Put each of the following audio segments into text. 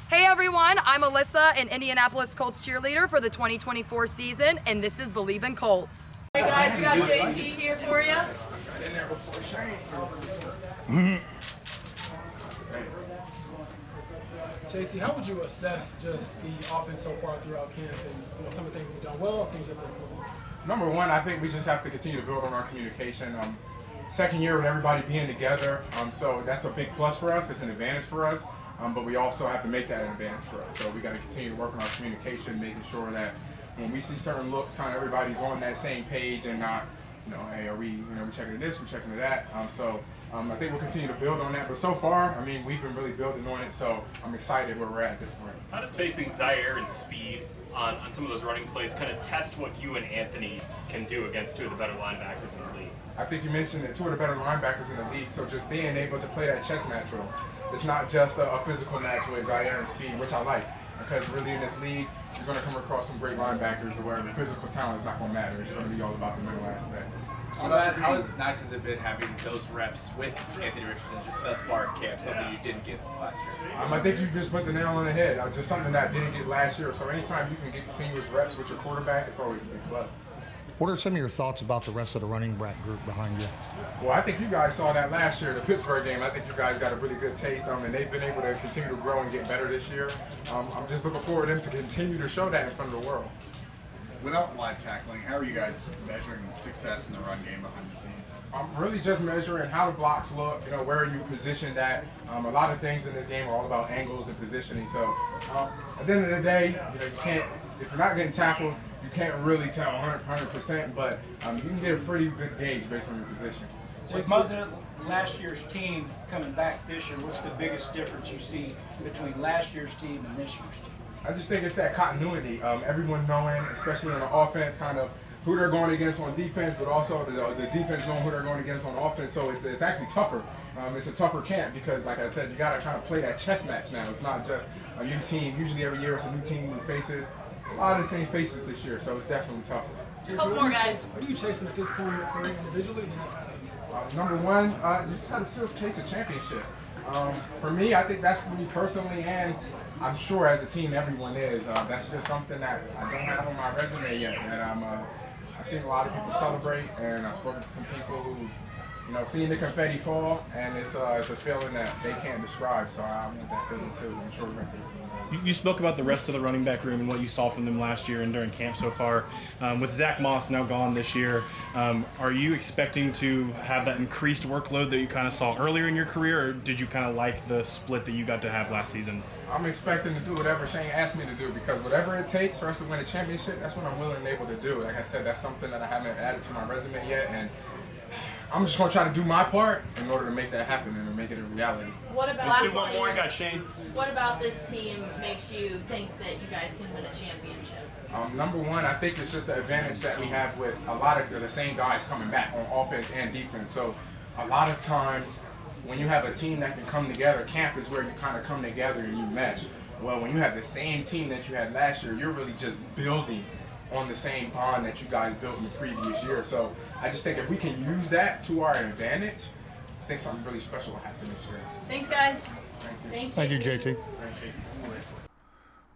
Hey everyone, I'm Alyssa, an Indianapolis Colts cheerleader for the 2024 season, and this is Believe in Colts. Hey guys, we got JT here for you. JT, how would you assess just the offense so far throughout camp and some of the things you've done well, things you've done well? Number one, I think we just have to continue to build on our communication. Second year with everybody being together, so that's a big plus for us. It's an advantage for us, but we also have to make that an advantage for us. So we got to continue to work on our communication, making sure that when we see certain looks, kind of everybody's on that same page and not, hey, are we checking this, we're checking that. I think we'll continue to build on that. But so far, we've been really building on it, so I'm excited where we're at this point. How does facing Zaire and speed on some of those running plays kind of test what you and Anthony can do against two of the better linebackers in the league? I think you mentioned that two of the better linebackers in the league, so just being able to play that chess match role. It's not just a physical match with Zaire and speed, which I like, because really in this league, you're going to come across some great linebackers where the physical talent is not going to matter. It's going to be all about the mental aspect. On that, how nice has it been having those reps with Anthony Richardson just thus far at camp, something you didn't get last year? I think you just put the nail on the head, just something that I didn't get last year. So anytime you can get continuous reps with your quarterback, it's always a big plus. What are some of your thoughts about the rest of the running back group behind you? Well, I think you guys saw that last year, the Pittsburgh game. I think you guys got a really good taste, and they've been able to continue to grow and get better this year. I'm just looking forward to them to continue to show that in front of the world. Without live tackling, how are you guys measuring success in the run game behind the scenes? I'm really just measuring how the blocks look, where are you positioned at. A lot of things in this game are all about angles and positioning. So at the end of the day, you can't, if you're not getting tackled, you can't really tell 100%, but you can get a pretty good gauge based on your position. With last year's team coming back this year, what's the biggest difference you see between last year's team and this year's team? I just think it's that continuity. Everyone knowing, especially on the offense, kind of who they're going against on defense, but also the defense knowing who they're going against on offense. So it's actually tougher. It's a tougher camp because, like I said, you got to kind of play that chess match now. It's not just a new team. Usually every year it's a new team, new faces. It's a lot of the same faces this year, so it's definitely tougher. Couple more guys. What are you chasing at this point in your career individually and as a team? Number one, you just got to still chase a championship. For me, I think that's for me personally, and I'm sure as a team everyone is. That's just something that I don't have on my resume yet. And I've seen a lot of people celebrate, and I've spoken to some people who, seeing the confetti fall, and it's a feeling that they can't describe. So I want that feeling too. I'm sure the rest of the team does. You spoke about the rest of the running back room and what you saw from them last year and during camp so far. With Zach Moss now gone this year, are you expecting to have that increased workload that you kind of saw earlier in your career, or did you kind of like the split that you got to have last season? I'm expecting to do whatever Shane asked me to do, because whatever it takes for us to win a championship, that's what I'm willing and able to do. Like I said, that's something that I haven't added to my resume yet, and I'm just going to try to do my part in order to make that happen and to make it a reality. What about Let's do one more. You got Shane. What about this team makes you think that you guys can win a championship? Number one, I think it's just the advantage that we have with a lot of the same guys coming back on offense and defense. So a lot of times when you have a team that can come together, camp is where you kind of come together and you mesh. Well, when you have the same team that you had last year, you're really just building on the same bond that you guys built in the previous year. So I just think if we can use that to our advantage, I think something really special will happen this year. Thanks, guys. Thank you, JT.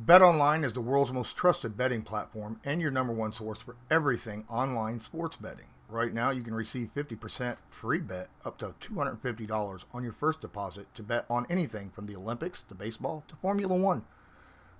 BetOnline is the world's most trusted betting platform and your number one source for everything online sports betting. Right now, you can receive 50% free bet up to $250 on your first deposit to bet on anything from the Olympics to baseball to Formula One.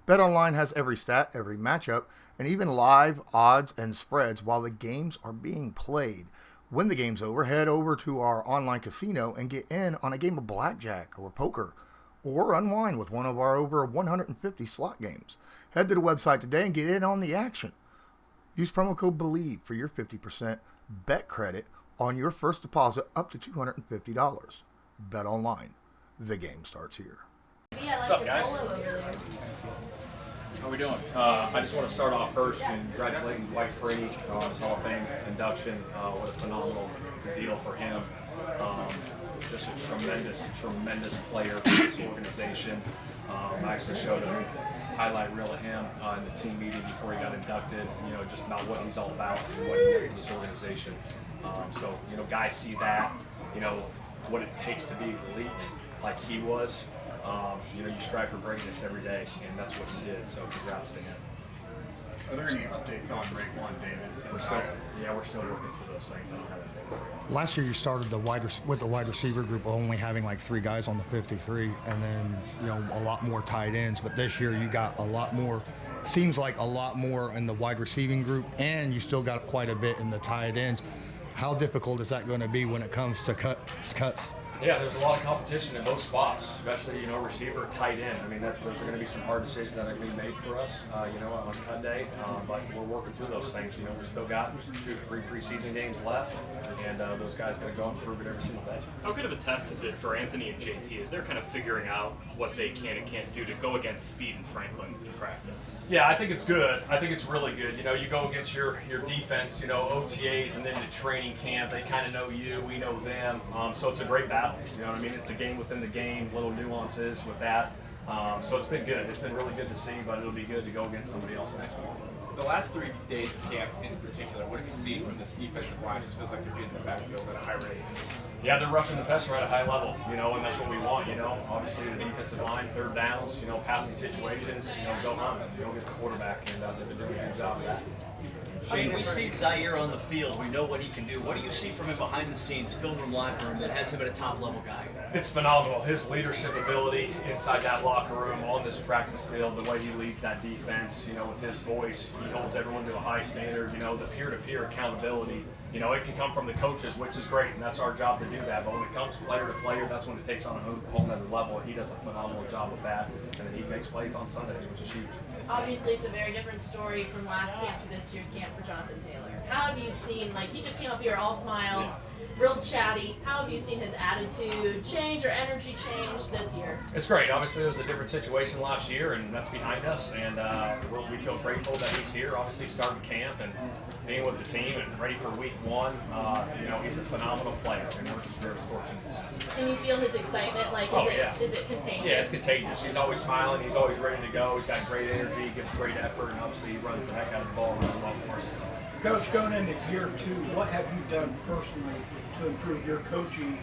BetOnline has every stat, every matchup, and even live odds and spreads while the games are being played. When the game's over, head over to our online casino and get in on a game of blackjack or poker, or unwind with one of our over 150 slot games. Head to the website today and get in on the action. Use promo code BELIEVE for your 50% bet credit on your first deposit up to $250. BetOnline. The game starts here. What's up, guys? How we doing? I just want to start off first and congratulating Dwight Freeney on his Hall of Fame induction. What a phenomenal deal for him. Just a tremendous player for this organization. I actually showed a highlight reel of him in the team meeting before he got inducted, just about what he's all about and what he did for this organization. So, guys see that, what it takes to be elite like he was. You strive for greatness every day, and that's what he did. So congrats to him. Are there any updates on Raekwon Davis? We're still working through those things. I don't have anything for you. Last year you started with the wide receiver group only having like 3 guys on the 53, and then a lot more tight ends. But this year you got a lot more. Seems like a lot more in the wide receiving group, and you still got quite a bit in the tight ends. How difficult is that going to be when it comes to cuts? Yeah, there's a lot of competition in both spots, especially, receiver, tight end. I mean, those are going to be some hard decisions that are going to be made for us, on cut day. But we're working through those things. We still got 2-3 preseason games left, and those guys got to go and prove it every single day. How good of a test is it for Anthony and JT as they're kind of figuring out what they can and can't do to go against Speed and Franklin in practice? Yeah, I think it's good. I think it's really good. You go against your defense, OTAs, and then the training camp. They kind of know you, we know them. So it's a great battle. You know what I mean? It's the game within the game, little nuances with that. So it's been good. It's been really good to see, but it'll be good to go against somebody else next week. The last 3 days of camp in particular, what have you seen from this defensive line? It just feels like they're getting the backfield at a high rate. Yeah, they're rushing the passer at a high level, and that's what we want, Obviously, the defensive line, third downs, passing situations, go hunt, get the quarterback, and they've been doing a good job of that. Shane, we see Zaire on the field. We know what he can do. What do you see from him behind the scenes, film room, locker room, that has him at a top-level guy? It's phenomenal. His leadership ability inside that locker room, on this practice field, the way he leads that defense, with his voice, he holds everyone to a high standard. The peer-to-peer accountability, it can come from the coaches, which is great, and that's our job to do that. But when it comes player to player, that's when it takes on a whole nother level. He does a phenomenal job with that, and then he makes plays on Sundays, which is huge. Obviously, it's a very different story from last camp to this year's camp for Jonathan Taylor. How have you seen, he just came up here all smiles, real chatty. How have you seen his attitude change or energy change this year? It's great. Obviously, it was a different situation last year, and that's behind us. And we feel grateful that he's here. Obviously, starting camp and being with the team and ready for week 1. He's a phenomenal player, and we're just very fortunate. Can you feel his excitement? Is it contagious? Yeah, it's contagious. He's always smiling. He's always ready to go. He's got great energy, gives great effort, and obviously he runs the heck out of the ball really well for us. Coach, going into year 2, what have you done personally to improve your coaching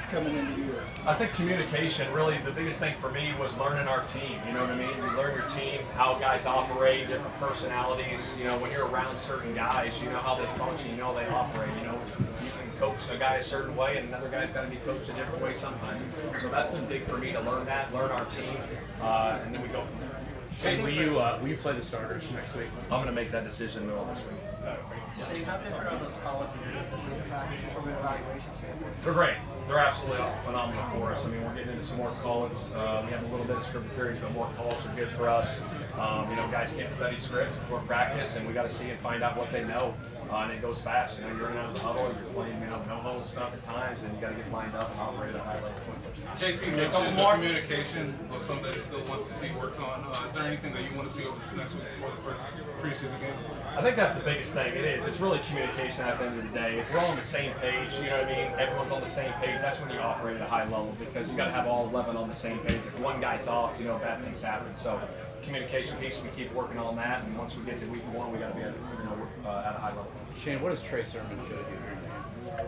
coming into year? I think communication, really the biggest thing for me was learning our team. You know what I mean? You learn your team, how guys operate, different personalities. When you're around certain guys, you know how they function, you know how they operate. You can coach a guy a certain way, and another guy's got to be coached a different way sometimes. So that's been big for me to learn that, learn our team, and then we go from there. Shane, will you play the starters next week? I'm going to make that decision in the middle of this week. Shane, how different are those college practices from an evaluation standpoint? They're great. They're absolutely phenomenal for us. I mean, we're getting into some more calls. We have a little bit of script periods, but more calls are good for us. Guys can't study script before practice, and we got to see and find out what they know. And it goes fast. You're in and out of the huddle, you're playing, no-huddle stuff at times, and you got to get lined up and operate at a high level. JT mentioned the communication was something that you still want to see worked on. Is there anything that you want to see over this next week before the first preseason game? I think that's the biggest thing. It is. It's really communication at the end of the day. If we're all on the same page, you know what I mean? Everyone's on the same page. That's when you operate at a high level, because you got to have all 11 on the same page. If one guy's off, bad things happen. So communication piece, we keep working on that, and once we get to week 1, we got to be at a high level. Shane, what has Trey Sermon showed you?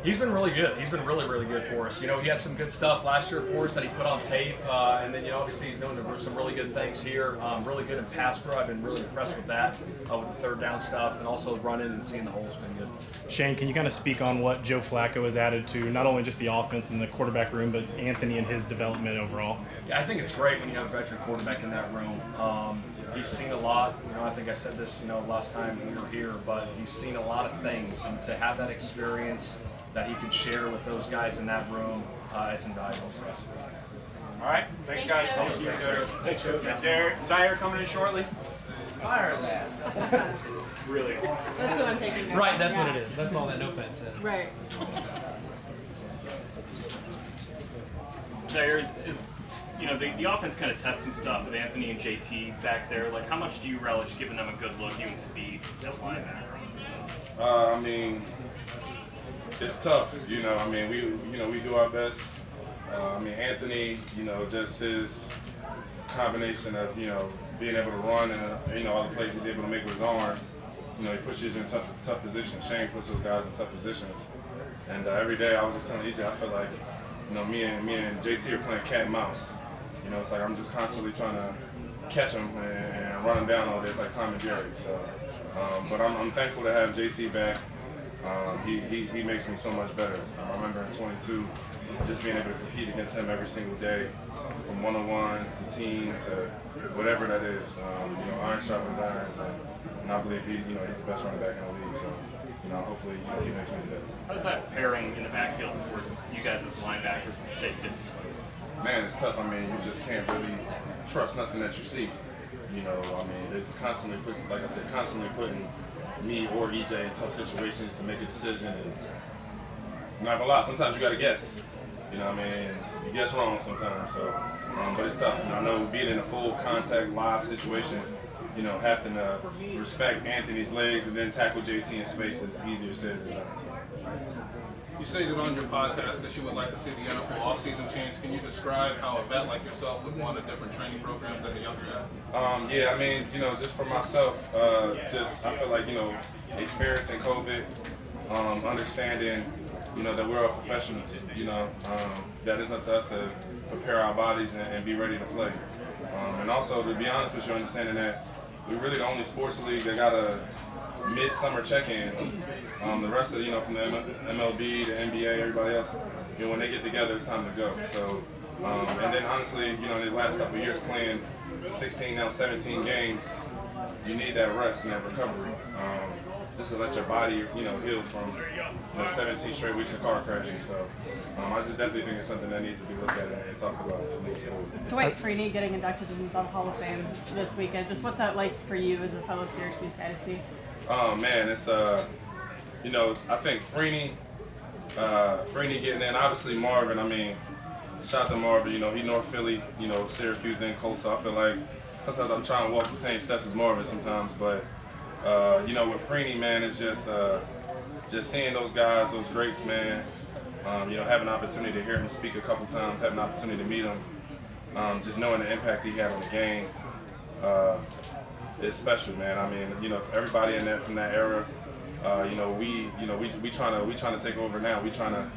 He's been really good. He's been really, really good for us. He had some good stuff last year for us that he put on tape, and then obviously he's doing some really good things here. Really good in pass pro. I've been really impressed with that, with the third down stuff, and also running and seeing the holes been good. Shane, can you kind of speak on what Joe Flacco has added to not only just the offense and the quarterback room, but Anthony and his development overall? Yeah, I think it's great when you have a veteran quarterback in that room. He's seen a lot. I think I said this, last time we were here, but he's seen a lot of things, and to have that experience that he could share with those guys in that room, it's invaluable for us. All right, thanks guys. Thanks, Coach. That's Zaire coming in shortly. Fire that. Really. That's what I'm taking notes Right, on, that's yeah. what it is. That's all that notepad says. Right. Zaire is the offense kind of tests some stuff with Anthony and JT back there. How much do you relish giving them a good look, you and Speed, at linebacker and some stuff? I mean, it's tough. We do our best. Anthony, just his combination of, being able to run and, all the plays he's able to make with his arm. He pushes you in tough positions. Shane puts those guys in tough positions. And every day I was just telling EJ, I feel like, me and JT are playing cat and mouse. You know, it's like I'm just constantly trying to catch him and run him down all day. It's like Tom and Jerry. So, but I'm thankful to have JT back. He makes me so much better. I remember in 22, just being able to compete against him every single day, from one-on-ones to team to whatever that is. You know, iron sharpens iron, and I believe he's the best running back in the league. So, you know, hopefully he makes me the best. How does that pairing in the backfield force you guys as linebackers to stay disciplined? Man, it's tough. I mean, you just can't really trust nothing that you see. You know, I mean, it's constantly constantly putting me or EJ in tough situations to make a decision. And I'm not gonna lie, sometimes you gotta guess. You know what I mean? You guess wrong sometimes. So, but it's tough. You know, I know being in a full contact live situation, you know, having to respect Anthony's legs and then tackle JT in space is easier said than done. So. You stated on your podcast that you would like to see the NFL offseason change. Can you describe how a vet like yourself would want a different training program than the younger guys? Yeah, I mean, you know, just for myself, I feel like, you know, experiencing COVID, understanding, you know, that we're all professionals, you know, that it's up to us to prepare our bodies and be ready to play. And also, to be honest with you, understanding that we're really the only sports league that got a mid-summer check-in. The rest of, you know, from the MLB, the NBA, everybody else, you know, when they get together, it's time to go. So, and then honestly, you know, in the last couple of years playing 16, now 17 games, you need that rest and that recovery. Just to let your body, you know, heal from, you know, 17 straight weeks of car crashing. So, I just definitely think it's something that needs to be looked at and talked about moving forward. Dwight Freeney getting inducted into the Hall of Fame this weekend. Just what's that like for you as a fellow Syracuse guy to see? Oh man, it's you know, I think Freeney getting in. Obviously Marvin. I mean, shout out to Marvin. You know, he North Philly. You know, Syracuse then Colts. So I feel like sometimes I'm trying to walk the same steps as Marvin sometimes. But you know, with Freeney, man, it's just seeing those guys, those greats, man. You know, having an opportunity to hear him speak a couple times, having an opportunity to meet him, just knowing the impact he had on the game. It's special, man. I mean, you know, for everybody in that from that era, you know, we trying to take over now. We trying to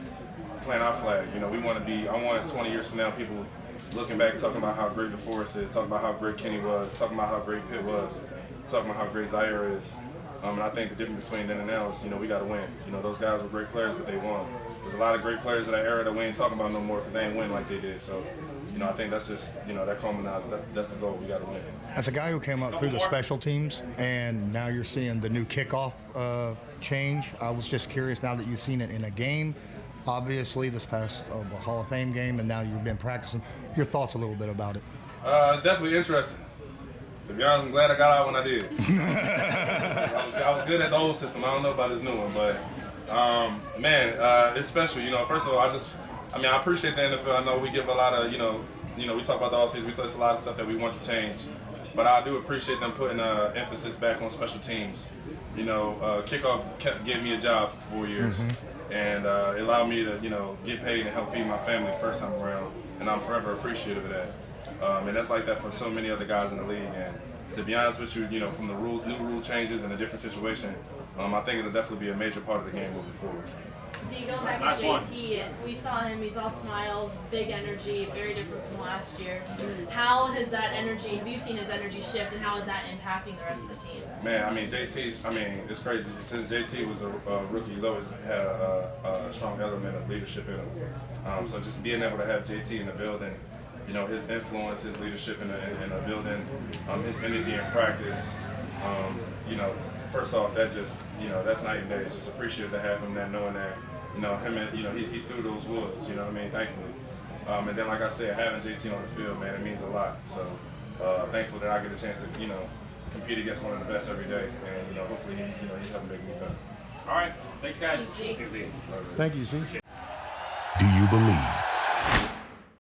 plant our flag. You know, we want to be. I want 20 years from now, people looking back, talking about how great DeForest is, talking about how great Kenny was, talking about how great Pitt was, talking about how great Zaire is. And I think the difference between then and now is, you know, we got to win. You know, those guys were great players, but they won. There's a lot of great players of that era that we ain't talking about no more because they ain't win like they did. So, you know, I think that's just, you know, that culminizes. That's the goal. We got to win. As a guy who came up through the special teams, and now you're seeing the new kickoff change, I was just curious now that you've seen it in a game, obviously this past Hall of Fame game, and now you've been practicing. Your thoughts a little bit about it? It's definitely interesting. To be honest, I'm glad I got out when I did. I was good at the old system. I don't know about this new one, but man, it's special. You know, first of all, I appreciate the NFL. I know we give a lot of, you know, we talk about the offseason. We touch a lot of stuff that we want to change, but I do appreciate them putting emphasis back on special teams. You know, kickoff gave me a job for 4 years, and it allowed me to, you know, get paid and help feed my family the first time around, and I'm forever appreciative of that. And that's like that for so many other guys in the league. And to be honest with you, you know, from the new rule changes and a different situation, I think it'll definitely be a major part of the game moving forward. Z, going back to JT, we saw him, he's all smiles, big energy, very different from last year. How has that energy, have you seen his energy shift, and how is that impacting the rest of the team? Man, I mean, it's crazy. Since JT was a rookie, he's always had a strong element of leadership in him. So just being able to have JT in the building, you know, his influence, his leadership in the building, his energy in practice, you know, first off, that just, you know, that's night and day. It's just appreciative to have him there, knowing that, you know, him and, you know, he's through those woods, you know what I mean, thankfully. And then, like I said, having JT on the field, man, it means a lot. So thankful that I get a chance to, you know, compete against one of the best every day. And, you know, hopefully, you know, he's helping make me better. All right. Thanks, guys. Thanks, Z. Thank you, Z. Do you believe